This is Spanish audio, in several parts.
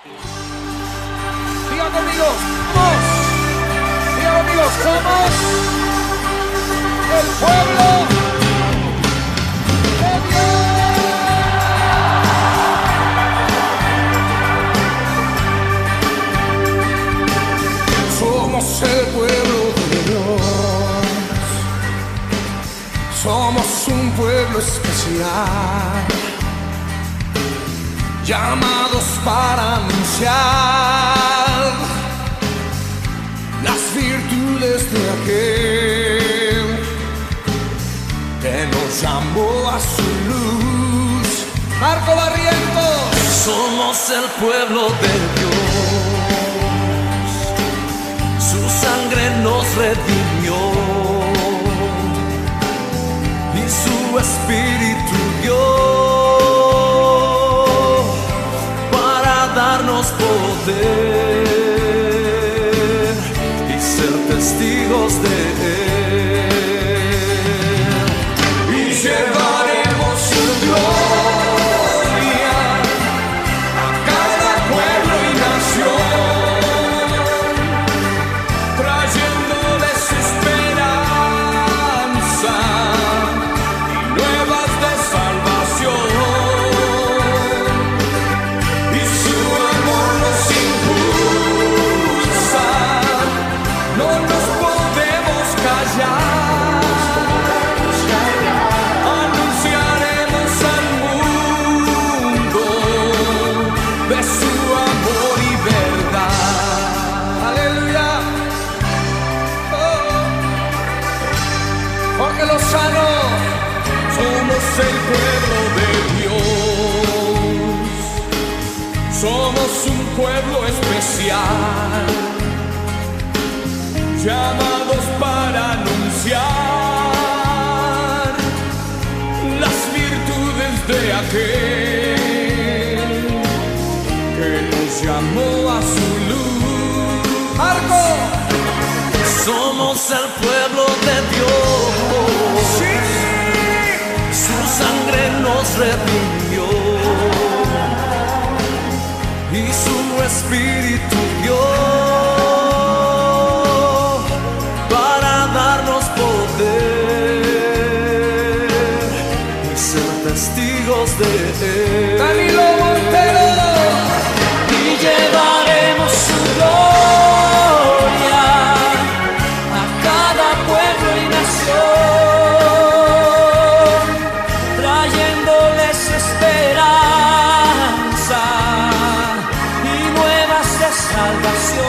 Diga conmigo, somos. Diga conmigo, somos el pueblo de Dios. Somos el pueblo de Dios. Somos un pueblo especial, llamados para anunciar las virtudes de aquel que nos llamó a su luz. Marco Barrientos. Somos el pueblo de Dios, su sangre nos redimió y su espíritu dio darnos poder y ser testigos de Él. Y llevaremos su gloria a cada pueblo y nación, trayéndoles esperanza y nuevas de salvación. Somos el pueblo de Dios, somos un pueblo especial, llamados para anunciar las virtudes de aquel que nos llamó a su luz. ¡Marco! Somos el pueblo de Dios. ¡Sí! Su sangre nos redimió y su espíritu dio para darnos poder y ser testigos de Él. Danilo Montero. Y llevaremos su gloria a cada pueblo y nación, salvación,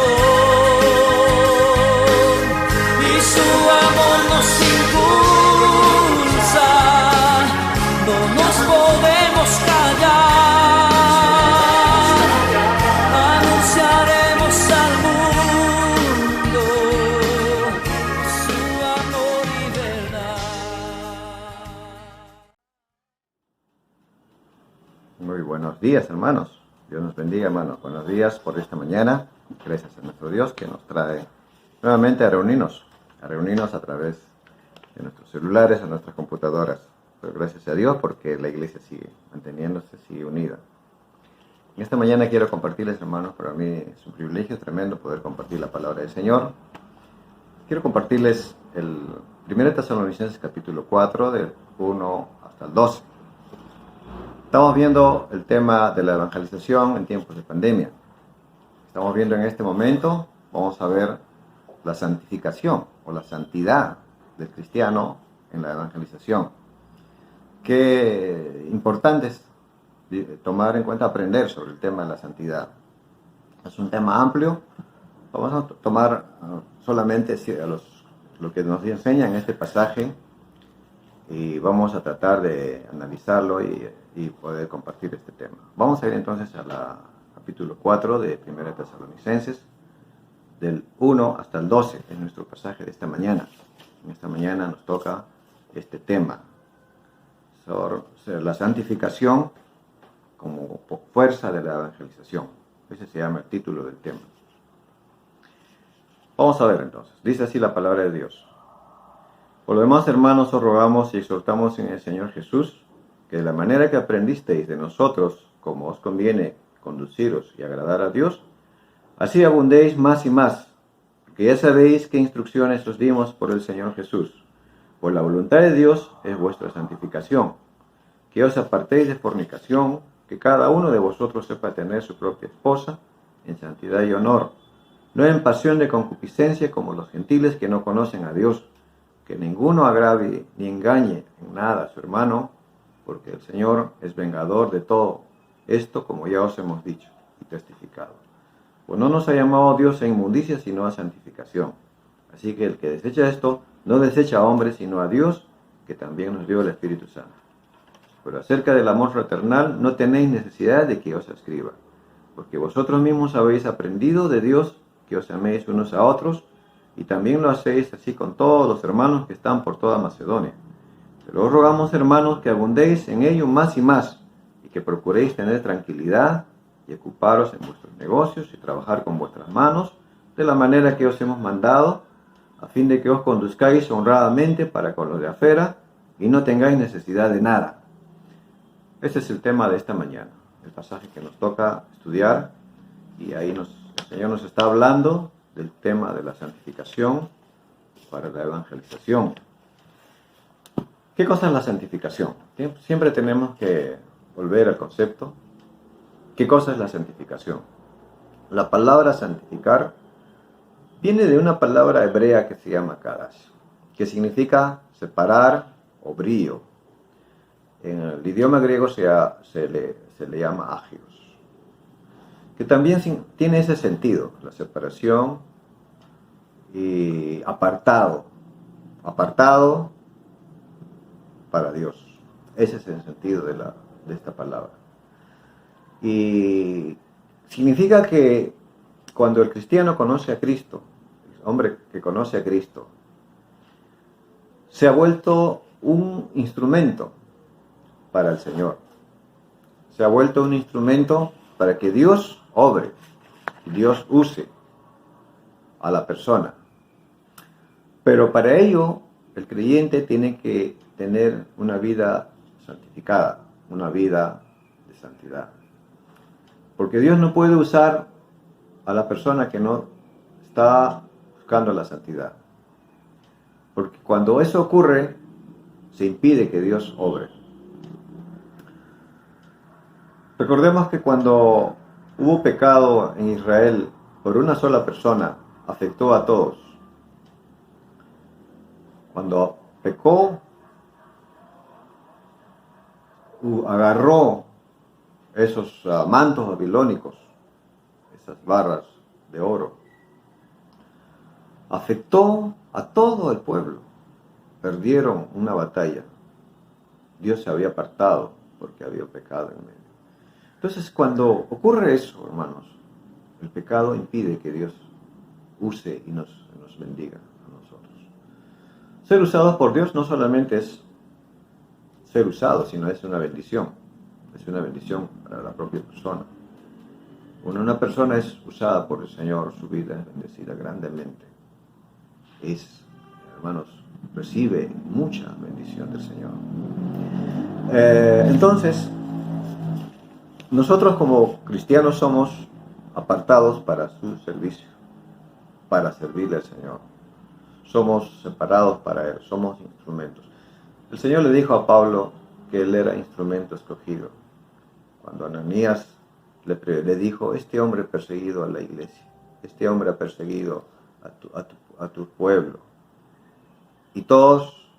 y su amor nos impulsa, no nos podemos callar, anunciaremos al mundo su amor y verdad. Muy buenos días, hermanos. Dios nos bendiga, hermanos. Buenos días por esta mañana. Gracias a nuestro Dios que nos trae nuevamente a reunirnos a través de nuestros celulares, a nuestras computadoras. Pero gracias a Dios porque la iglesia sigue manteniéndose, sigue unida. En esta mañana quiero compartirles, hermanos, para mí es un privilegio tremendo poder compartir la palabra del Señor. Quiero compartirles el 1 Tesalonicenses capítulo 4, del 1 hasta el 12. Estamos viendo el tema de la evangelización en tiempos de pandemia. Estamos viendo en este momento, vamos a ver la santificación o la santidad del cristiano en la evangelización. Qué importante es tomar en cuenta, aprender sobre el tema de la santidad. Es un tema amplio. Vamos a tomar solamente lo que nos enseña en este pasaje y vamos a tratar de analizarlo y poder compartir este tema. Vamos a ir entonces al capítulo 4 de 1 Tesalonicenses, del 1 hasta el 12, es nuestro pasaje de esta mañana. En esta mañana nos toca este tema, sobre la santificación como fuerza de la evangelización. Ese se llama el título del tema. Vamos a ver entonces, dice así la palabra de Dios. Por lo demás, hermanos, os rogamos y exhortamos en el Señor Jesús, que de la manera que aprendisteis de nosotros, como os conviene, conduciros y agradar a Dios, así abundéis más y más, porque ya sabéis qué instrucciones os dimos por el Señor Jesús. Pues la voluntad de Dios es vuestra santificación, que os apartéis de fornicación, que cada uno de vosotros sepa tener su propia esposa en santidad y honor, no en pasión de concupiscencia como los gentiles que no conocen a Dios, que ninguno agravie ni engañe en nada a su hermano, porque el Señor es vengador de todo esto, como ya os hemos dicho y testificado. Pues no nos ha llamado Dios a inmundicia, sino a santificación. Así que el que desecha esto, no desecha a hombres, sino a Dios, que también nos dio el Espíritu Santo. Pero acerca del amor fraternal, no tenéis necesidad de que os escriba, porque vosotros mismos habéis aprendido de Dios que os améis unos a otros, y también lo hacéis así con todos los hermanos que están por toda Macedonia. Pero os rogamos, hermanos, que abundéis en ello más y más, y que procuréis tener tranquilidad y ocuparos en vuestros negocios y trabajar con vuestras manos, de la manera que os hemos mandado, a fin de que os conduzcáis honradamente para con los de afuera, y no tengáis necesidad de nada. Este es el tema de esta mañana, el pasaje que nos toca estudiar, y ahí el Señor nos está hablando del tema de la santificación para la evangelización. ¿Qué cosa es la santificación? Siempre tenemos que volver al concepto. ¿Qué cosa es la santificación? La palabra santificar viene de una palabra hebrea que se llama kadash, que significa separar o brillo. En el idioma griego se le llama agios, que también tiene ese sentido, la separación y apartado para Dios. Ese es el sentido de esta palabra. Y significa que cuando el cristiano conoce a Cristo, el hombre que conoce a Cristo, se ha vuelto un instrumento para el Señor. Se ha vuelto un instrumento para que Dios obre, Dios use a la persona. Pero para ello, el creyente tiene que tener una vida santificada, una vida de santidad. Porque Dios no puede usar a la persona que no está buscando la santidad. Porque cuando eso ocurre, se impide que Dios obre. Recordemos que cuando hubo pecado en Israel por una sola persona, afectó a todos. Cuando pecó, agarró esos mantos babilónicos, esas barras de oro, afectó a todo el pueblo. Perdieron una batalla. Dios se había apartado porque había pecado en medio. Entonces, cuando ocurre eso, hermanos, el pecado impide que Dios use y nos bendiga a nosotros. Ser usados por Dios no solamente es ser usado, sino es una bendición. Es una bendición para la propia persona. Cuando una persona es usada por el Señor, su vida es bendecida grandemente. Hermanos, recibe mucha bendición del Señor. Entonces, nosotros como cristianos somos apartados para su servicio, para servirle al Señor. Somos separados para Él, somos instrumentos. El Señor le dijo a Pablo que él era instrumento escogido. Cuando Ananías le dijo, este hombre ha perseguido a la iglesia, este hombre ha perseguido a tu pueblo, y todos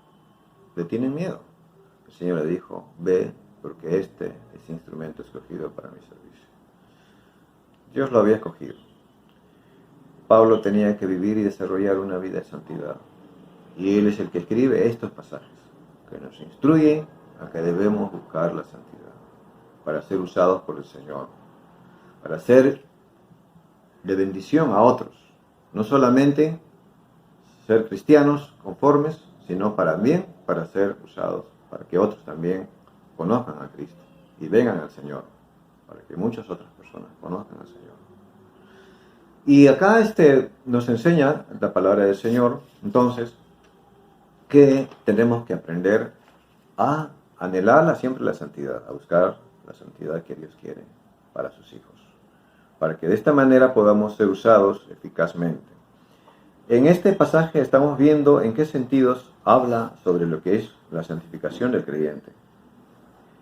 le tienen miedo. El Señor le dijo, ve, porque este es instrumento escogido para mi servicio. Dios lo había escogido. Pablo tenía que vivir y desarrollar una vida de santidad. Y él es el que escribe estos pasajes, que nos instruyen a que debemos buscar la santidad, para ser usados por el Señor, para ser de bendición a otros. No solamente ser cristianos conformes, sino también para ser usados, para que otros también conozcan a Cristo y vengan al Señor, para que muchas otras personas conozcan al Señor. Y acá nos enseña la palabra del Señor, entonces, que tenemos que aprender a anhelar siempre la santidad, a buscar la santidad que Dios quiere para sus hijos. para que de esta manera podamos ser usados eficazmente. En este pasaje estamos viendo en qué sentidos habla sobre lo que es la santificación del creyente.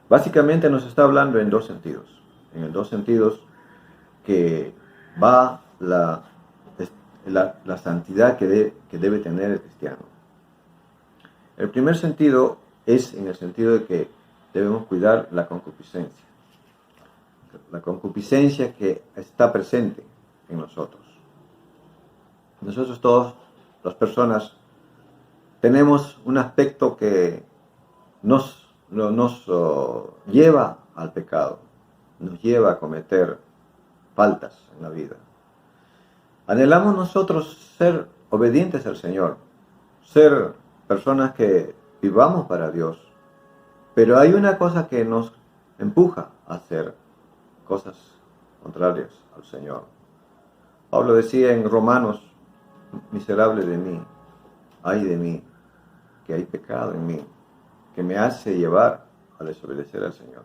Básicamente nos está hablando en dos sentidos. En el dos sentidos que va la santidad que debe tener el cristiano. El primer sentido es en el sentido de que debemos cuidar la concupiscencia. La concupiscencia que está presente en nosotros. Nosotros todos, las personas, tenemos un aspecto que nos lleva al pecado, nos lleva a cometer faltas en la vida. Anhelamos nosotros ser obedientes al Señor, ser personas que vivamos para Dios, pero hay una cosa que nos empuja a hacer cosas contrarias al Señor. Pablo decía en Romanos: miserable de mí, ay de mí, que hay pecado en mí, que me hace llevar a desobedecer al Señor.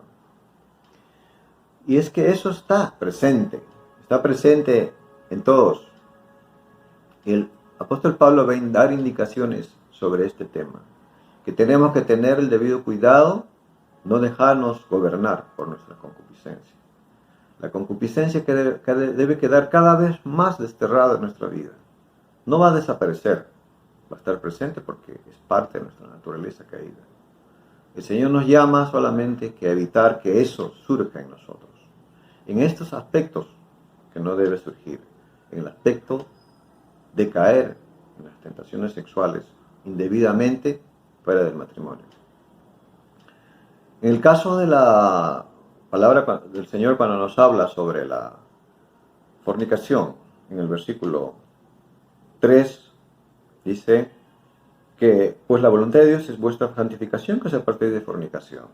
Y es que eso está presente en todos. El apóstol Pablo va a dar indicaciones sobre este tema, que tenemos que tener el debido cuidado, no dejarnos gobernar por nuestra concupiscencia. La concupiscencia que debe quedar cada vez más desterrada en nuestra vida. No va a desaparecer, va a estar presente porque es parte de nuestra naturaleza caída. El Señor nos llama solamente a evitar que eso surja en nosotros. En estos aspectos que no debe surgir, en el aspecto de caer en las tentaciones sexuales indebidamente fuera del matrimonio. En el caso de la palabra del Señor cuando nos habla sobre la fornicación, en el versículo 3, dice que pues la voluntad de Dios es vuestra santificación, que es a partir de fornicación.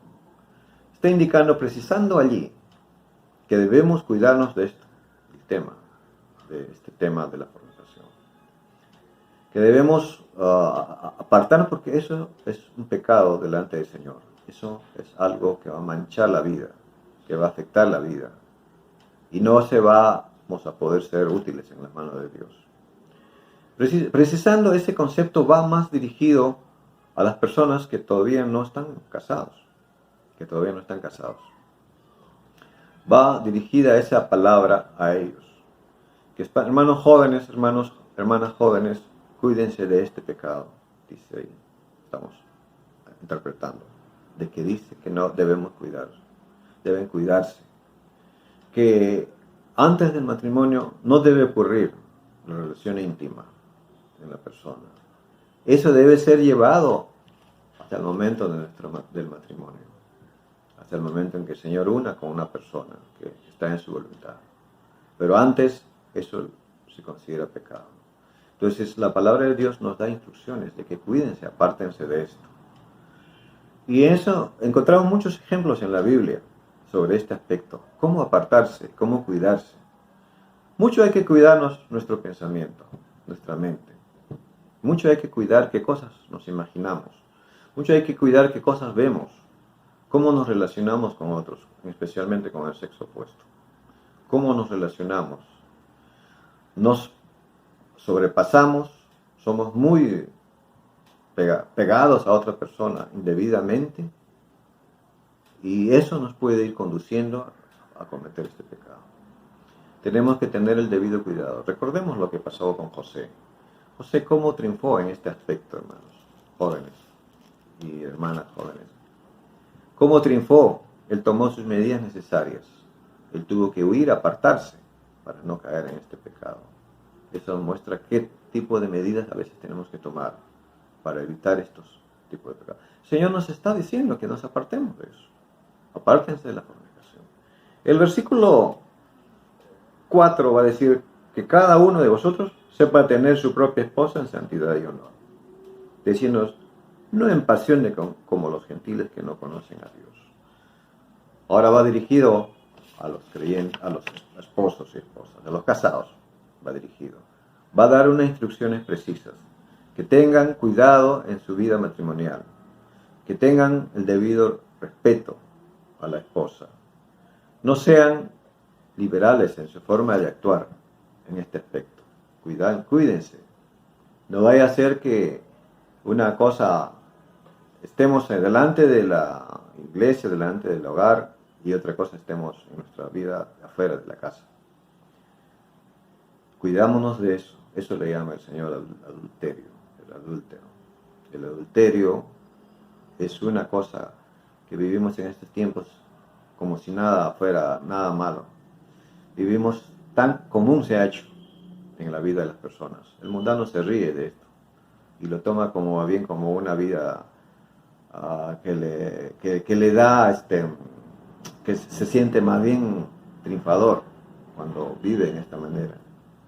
Está indicando, precisando allí, que debemos cuidarnos de este tema de la fornicación. Que debemos apartarnos porque eso es un pecado delante del Señor. Eso es algo que va a manchar la vida, que va a afectar la vida. Y no vamos a poder ser útiles en las manos de Dios. Precisando ese concepto va más dirigido a las personas que todavía no están casados. Va dirigida esa palabra a ellos. Que hermanos jóvenes, hermanas jóvenes, cuídense de este pecado, dice ahí. Estamos interpretando. De que dice que no debemos deben cuidarse. Que antes del matrimonio no debe ocurrir la relación íntima en la persona. Eso debe ser llevado hasta el momento del matrimonio. Hasta el momento en que el Señor una con una persona que está en su voluntad. Pero antes eso se considera pecado. Entonces la palabra de Dios nos da instrucciones de que cuídense, apártense de esto. Y eso encontramos muchos ejemplos en la Biblia sobre este aspecto. Cómo apartarse, cómo cuidarse. Mucho hay que cuidarnos nuestro pensamiento, nuestra mente. Mucho hay que cuidar qué cosas nos imaginamos. Mucho hay que cuidar qué cosas vemos. Cómo nos relacionamos con otros, especialmente con el sexo opuesto. Cómo nos relacionamos. Nos sobrepasamos, somos muy pegados a otra persona indebidamente, y eso nos puede ir conduciendo a cometer este pecado. Tenemos que tener el debido cuidado. Recordemos lo que pasó con José. José cómo triunfó en este aspecto, hermanos jóvenes y hermanas jóvenes. Cómo triunfó. Él tomó sus medidas necesarias. Él tuvo que huir, apartarse para no caer en este pecado. Eso muestra qué tipo de medidas a veces tenemos que tomar para evitar estos tipos de pecados. El Señor nos está diciendo que nos apartemos de eso. Apártense de la fornicación. El versículo 4 va a decir que cada uno de vosotros sepa tener su propia esposa en santidad y honor. Diciéndonos, no en pasión como los gentiles que no conocen a Dios. Ahora va dirigido a los creyentes, a los esposos y esposas, a los casados va dirigido. Va a dar unas instrucciones precisas. Que tengan cuidado en su vida matrimonial. Que tengan el debido respeto a la esposa. No sean liberales en su forma de actuar en este aspecto. Cuídense. No vaya a ser que una cosa estemos delante de la iglesia, delante del hogar, y otra cosa estemos en nuestra vida afuera de la casa. Cuidámonos de eso. Eso le llama el Señor adulterio, el adúltero. El adulterio es una cosa que vivimos en estos tiempos como si nada fuera nada malo. Vivimos tan común se ha hecho en la vida de las personas. El mundano se ríe de esto y lo toma como bien como una vida que le da que se siente más bien triunfador cuando vive en esta manera,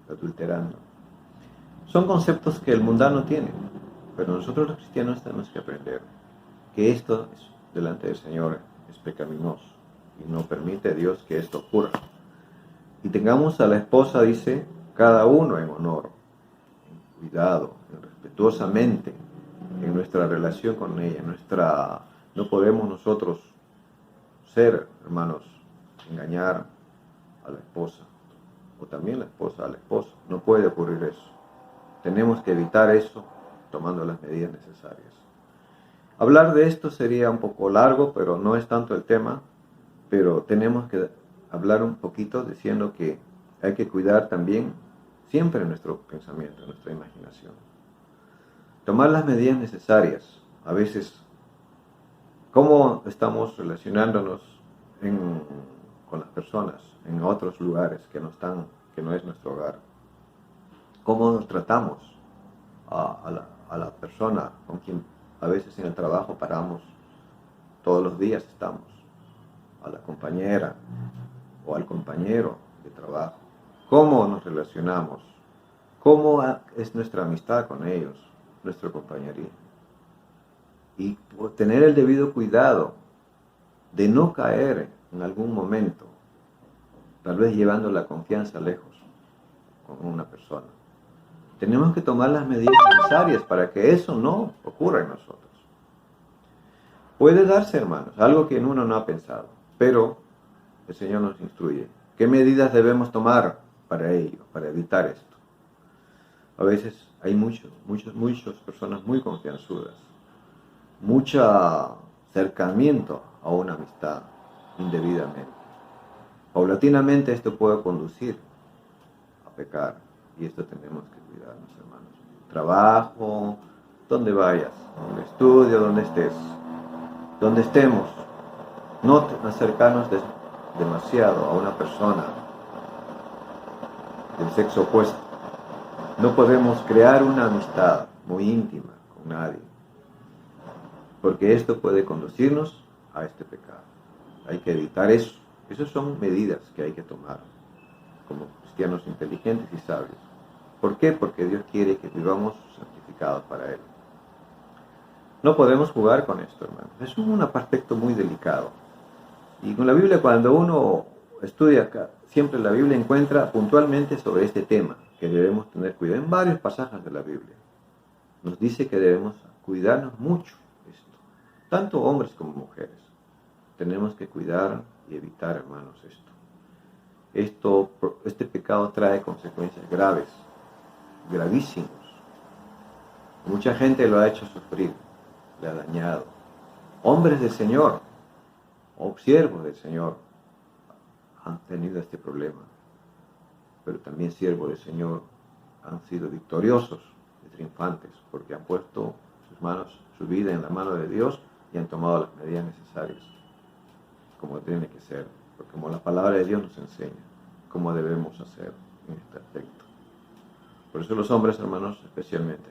adulterando. Son conceptos que el mundano tiene, pero nosotros los cristianos tenemos que aprender que esto delante del Señor es pecaminoso y no permite a Dios que esto ocurra. Y tengamos a la esposa, dice, cada uno en honor, en cuidado, respetuosamente, en nuestra relación con ella. No podemos nosotros ser, hermanos, engañar a la esposa, o también la esposa al esposo. No puede ocurrir eso. Tenemos que evitar eso tomando las medidas necesarias. Hablar de esto sería un poco largo, pero no es tanto el tema, pero tenemos que hablar un poquito diciendo que hay que cuidar también siempre nuestro pensamiento, nuestra imaginación. Tomar las medidas necesarias. A veces, ¿cómo estamos relacionándonos con las personas en otros lugares que no es nuestro hogar? ¿Cómo nos tratamos a la persona con quien a veces en el trabajo paramos, todos los días estamos? A la compañera o al compañero de trabajo. ¿Cómo nos relacionamos? ¿Cómo es nuestra amistad con ellos, nuestro compañerismo? Y tener el debido cuidado de no caer en algún momento, tal vez llevando la confianza lejos con una persona. Tenemos que tomar las medidas necesarias para que eso no ocurra en nosotros. Puede darse, hermanos, algo que uno no ha pensado, pero el Señor nos instruye. ¿Qué medidas debemos tomar para ello, para evitar esto? A veces hay muchas personas muy confianzudas, mucho acercamiento a una amistad indebidamente. Paulatinamente esto puede conducir a pecar y esto tenemos que cuidarnos, hermanos. Trabajo, donde vayas, en el estudio, donde estés, donde estemos, no acercarnos demasiado a una persona del sexo opuesto. No podemos crear una amistad muy íntima con nadie, porque esto puede conducirnos a este pecado. Hay que evitar eso. Esas son medidas que hay que tomar como cristianos inteligentes y sabios. ¿Por qué? Porque Dios quiere que vivamos santificados para Él. No podemos jugar con esto, hermanos. Es un aspecto muy delicado. Y con la Biblia, cuando uno estudia acá, siempre la Biblia encuentra puntualmente sobre este tema, que debemos tener cuidado. En varios pasajes de la Biblia nos dice que debemos cuidarnos mucho esto. Tanto hombres como mujeres. Tenemos que cuidar y evitar, hermanos, esto. Este pecado trae consecuencias graves, gravísimos. Mucha gente lo ha hecho sufrir, le ha dañado. Hombres del Señor o siervos del Señor han tenido este problema, pero también siervos del Señor han sido victoriosos y triunfantes porque han puesto su vida en la mano de Dios y han tomado las medidas necesarias, como tiene que ser, porque como la palabra de Dios nos enseña cómo debemos hacer en este aspecto. Por eso los hombres, hermanos, especialmente,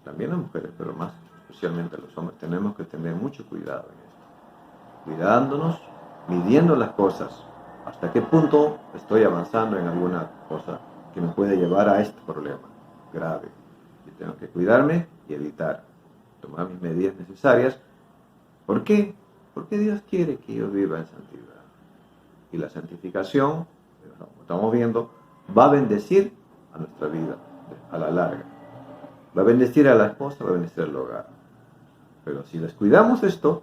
también las mujeres, pero más especialmente los hombres, tenemos que tener mucho cuidado en esto, cuidándonos, midiendo las cosas, hasta qué punto estoy avanzando en alguna cosa que me puede llevar a este problema grave. Y tengo que cuidarme y evitar, tomar mis medidas necesarias. ¿Por qué? Porque Dios quiere que yo viva en santidad. Y la santificación, como estamos viendo, va a bendecir a nuestra vida a la larga. Va a bendecir a la esposa, va a bendecir al hogar. Pero si descuidamos esto,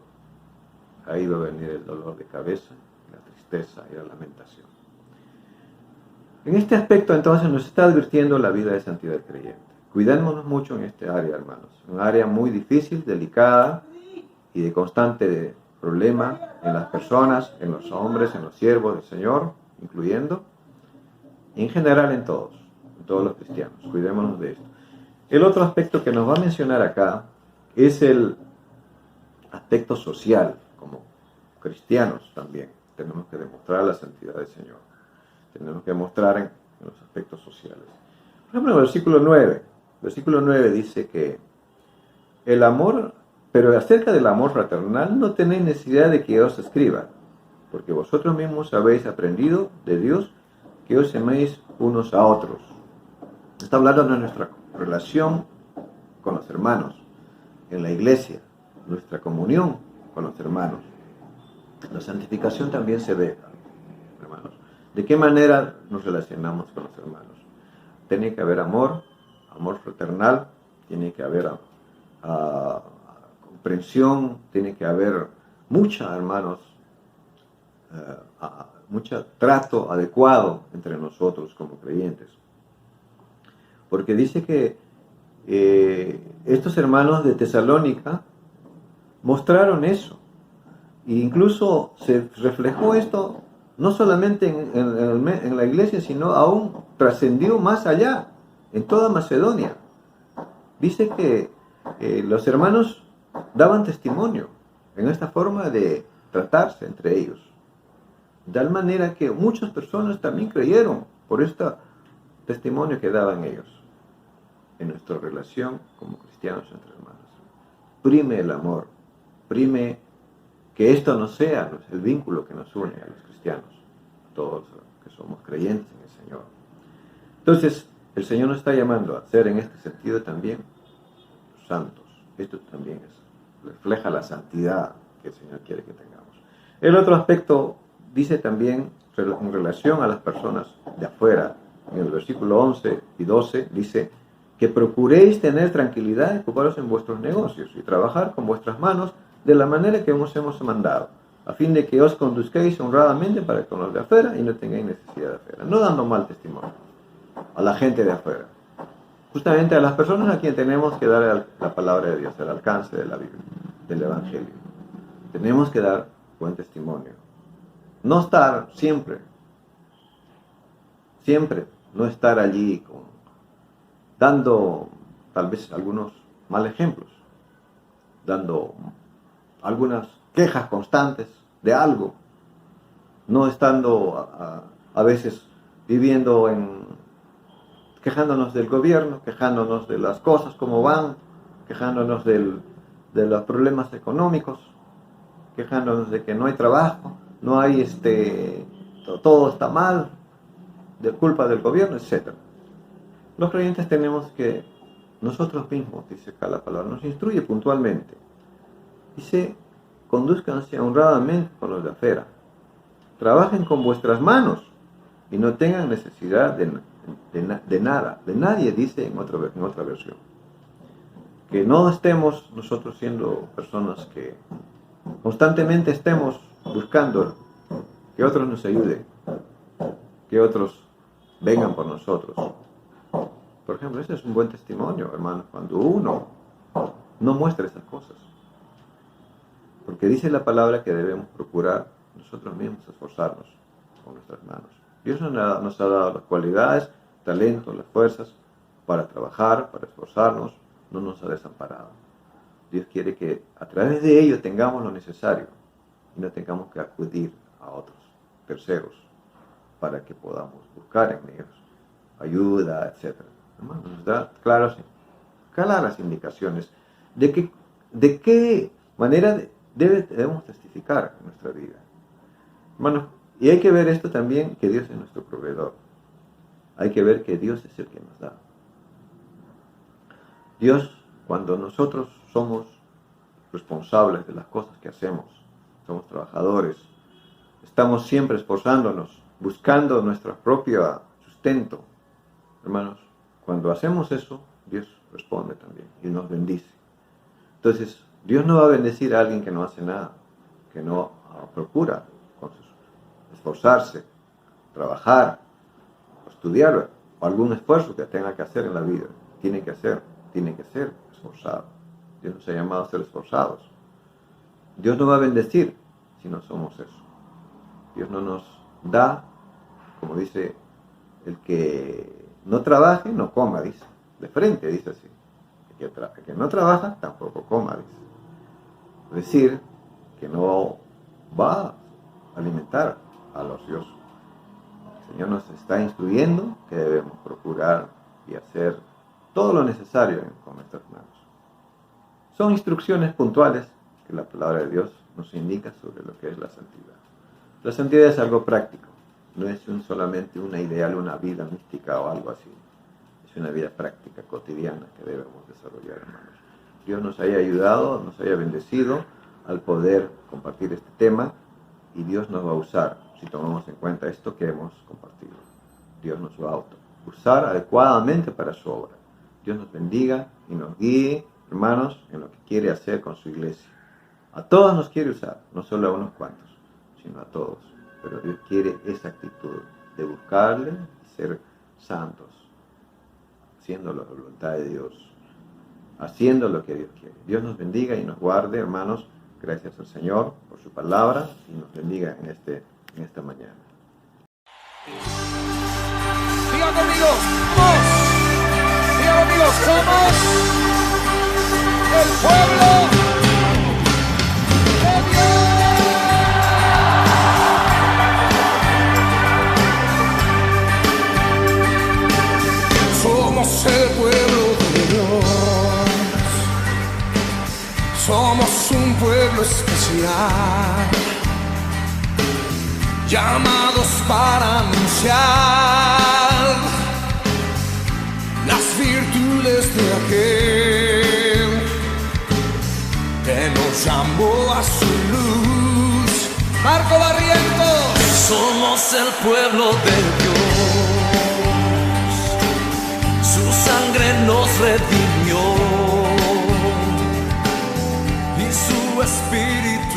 ahí va a venir el dolor de cabeza, la tristeza y la lamentación. En este aspecto, entonces, nos está advirtiendo la vida de santidad del creyente. Cuidémonos mucho en este área, hermanos. Un área muy difícil, delicada y de constante problema en las personas, en los hombres, en los siervos del Señor, incluyendo, en general en todos los cristianos. Cuidémonos de esto. El otro aspecto que nos va a mencionar acá es el aspecto social. Como cristianos también tenemos que demostrar la santidad del Señor. Tenemos que mostrar en los aspectos sociales. Por ejemplo, en el versículo 9 dice que el amor, pero acerca del amor fraternal no tenéis necesidad de que os escriba, porque vosotros mismos habéis aprendido de Dios que os améis unos a otros. Está hablando de nuestra relación con los hermanos, en la iglesia, nuestra comunión con los hermanos. La santificación también se ve, hermanos. ¿De qué manera nos relacionamos con los hermanos? Tiene que haber amor fraternal, tiene que haber comprensión, tiene que haber hermanos, mucho trato adecuado entre nosotros como creyentes. Porque dice que estos hermanos de Tesalónica mostraron eso. E incluso se reflejó esto no solamente en la iglesia, sino aún trascendió más allá, en toda Macedonia. Dice que los hermanos daban testimonio en esta forma de tratarse entre ellos. De tal manera que muchas personas también creyeron por este testimonio que daban ellos en nuestra relación como cristianos entre hermanos. Prime el amor, prime que esto no sea el vínculo que nos une a los cristianos, todos que somos creyentes en el Señor. Entonces, el Señor nos está llamando a ser en este sentido también santos. Esto también refleja la santidad que el Señor quiere que tengamos. El otro aspecto dice también en relación a las personas de afuera, en el versículo 11 y 12, dice que procuréis tener tranquilidad y ocuparos en vuestros negocios y trabajar con vuestras manos de la manera que os hemos mandado, a fin de que os conduzcáis honradamente para con los de afuera y no tengáis necesidad de afuera, no dando mal testimonio a la gente de afuera, justamente a las personas a quienes tenemos que dar la palabra de Dios, el alcance de la Biblia, del Evangelio. Tenemos que dar buen testimonio, no estar siempre, no estar allí dando tal vez algunos mal ejemplos, dando algunas quejas constantes de algo, no estando a veces viviendo quejándonos del gobierno, quejándonos de las cosas como van, quejándonos de los problemas económicos, quejándonos de que no hay trabajo, no hay todo está mal, de culpa del gobierno, etc. Los creyentes tenemos que nosotros mismos, dice acá la palabra, nos instruye puntualmente. Dice, condúzcanse honradamente con los de afuera. Trabajen con vuestras manos y no tengan necesidad de nada, de nadie, dice en otra versión. Que no estemos nosotros siendo personas que constantemente estemos buscando que otros nos ayuden, que otros vengan por nosotros. Por ejemplo, ese es un buen testimonio, hermano, cuando uno no muestra esas cosas. Porque dice la palabra que debemos procurar nosotros mismos esforzarnos con nuestras manos. Dios nos ha dado las cualidades, talentos, las fuerzas para trabajar, para esforzarnos, no nos ha desamparado. Dios quiere que a través de ello tengamos lo necesario y no tengamos que acudir a otros terceros para que podamos buscar en ellos ayuda, etc. Hermano, nos da claras indicaciones de qué manera debemos testificar en nuestra vida. Hermanos, y hay que ver esto también, que Dios es nuestro proveedor. Hay que ver que Dios es el que nos da. Dios, cuando nosotros somos responsables de las cosas que hacemos, somos trabajadores, estamos siempre esforzándonos, buscando nuestro propio sustento. Hermanos, cuando hacemos eso, Dios responde también y nos bendice. Entonces, Dios no va a bendecir a alguien que no hace nada, que no procura esforzarse, trabajar, estudiar o algún esfuerzo que tenga que hacer en la vida. Tiene que ser esforzado. Dios nos ha llamado a ser esforzados. Dios nos va a bendecir si no somos eso. Dios no nos da, como dice, el que no trabaje, no coma, dice. De frente dice así. El que no trabaja, tampoco coma, dice. Es decir, que no va a alimentar al ocioso. El Señor nos está instruyendo que debemos procurar y hacer todo lo necesario con nuestras manos. Son instrucciones puntuales que la palabra de Dios nos indica sobre lo que es la santidad. La santidad es algo práctico, no es solamente una ideal, una vida mística o algo así. Es una vida práctica, cotidiana que debemos desarrollar, hermanos. Dios nos haya ayudado, nos haya bendecido al poder compartir este tema y Dios nos va a usar si tomamos en cuenta esto que hemos compartido. Dios nos va a usar adecuadamente para su obra. Dios nos bendiga y nos guíe, hermanos, en lo que quiere hacer con su iglesia. A todos nos quiere usar, no solo a unos cuantos, sino a todos. Pero Dios quiere esa actitud de buscarle y ser santos, haciendo la voluntad de Dios, haciendo lo que Dios quiere. Dios nos bendiga y nos guarde, hermanos. Gracias al Señor por su palabra y nos bendiga en esta mañana. Diga conmigo, somos. Diga conmigo, somos el pueblo de Dios. Somos el pueblo de Dios. Somos un pueblo especial, llamados para anunciar las virtudes de aquel que nos llamó a su luz. Marco Barrientos. Somos el pueblo de Dios, su sangre nos redimió y su espíritu